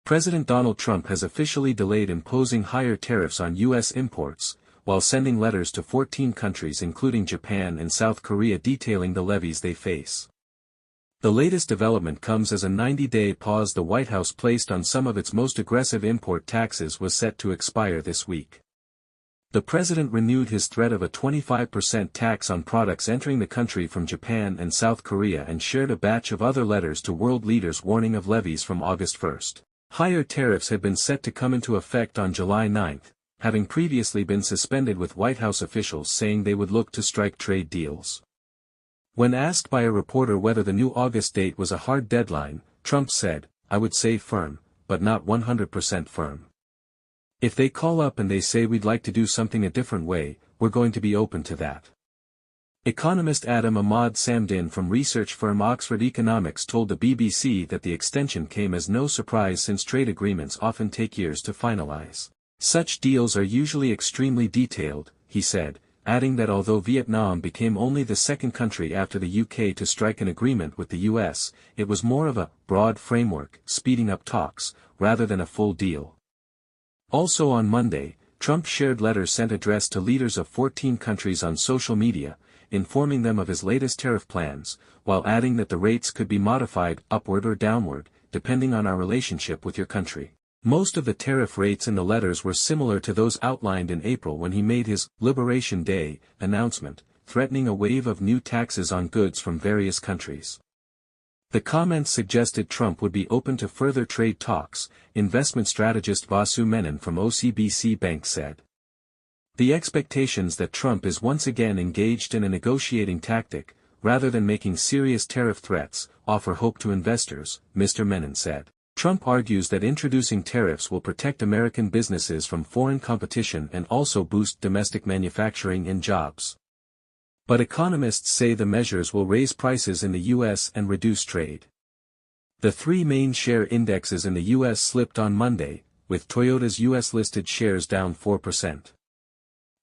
President Donald Trump has officially delayed imposing higher tariffs on U.S. imports, while sending letters to 14 countries including Japan and South Korea detailing the levies they face. The latest development comes as a 90-day pause the White House placed on some of its most aggressive import taxes was set to expire this week. The president renewed his threat of a 25% tax on products entering the country from Japan and South Korea and shared a batch of other letters to world leaders warning of levies from August 1. Higher tariffs had been set to come into effect on July 9, having previously been suspended with White House officials saying they would look to strike trade deals. When asked by a reporter whether the new August date was a hard deadline, Trump said, "I would say firm, but not 100% firm. If they call up and they say we'd like to do something a different way, we're going to be open to that." Economist Adam Ahmad Samdin from research firm Oxford Economics told the BBC that the extension came as no surprise since trade agreements often take years to finalize. Such deals are usually extremely detailed, he said, adding that although Vietnam became only the second country after the UK to strike an agreement with the US, it was more of a broad framework, speeding up talks, rather than a full deal. Also on Monday, Trump shared letters sent addressed to leaders of 14 countries on social media, informing them of his latest tariff plans, while adding that the rates could be modified upward or downward, depending on our relationship with your country. Most of the tariff rates in the letters were similar to those outlined in April when he made his Liberation Day announcement, threatening a wave of new taxes on goods from various countries. The comments suggested Trump would be open to further trade talks, investment strategist Vasu Menon from OCBC Bank said. The expectations that Trump is once again engaged in a negotiating tactic, rather than making serious tariff threats, offer hope to investors, Mr. Menon said. Trump argues that introducing tariffs will protect American businesses from foreign competition and also boost domestic manufacturing and jobs. But economists say the measures will raise prices in the U.S. and reduce trade. The three main share indexes in the U.S. slipped on Monday, with Toyota's U.S.-listed shares down 4%.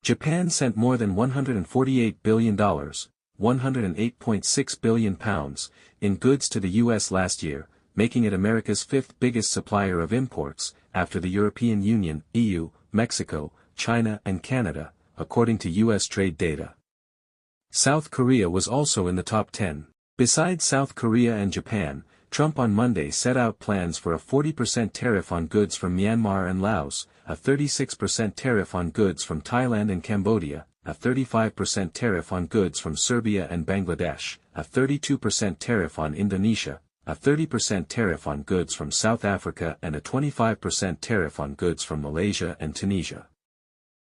Japan sent more than $148 billion, £108.6 billion, in goods to the U.S. last year, making it America's fifth biggest supplier of imports, after the European Union, EU, Mexico, China and Canada, according to U.S. trade data. South Korea was also in the top 10. Besides South Korea and Japan, Trump on Monday set out plans for a 40% tariff on goods from Myanmar and Laos, a 36% tariff on goods from Thailand and Cambodia, a 35% tariff on goods from Serbia and Bangladesh, a 32% tariff on Indonesia, a 30% tariff on goods from South Africa and a 25% tariff on goods from Malaysia and Tunisia.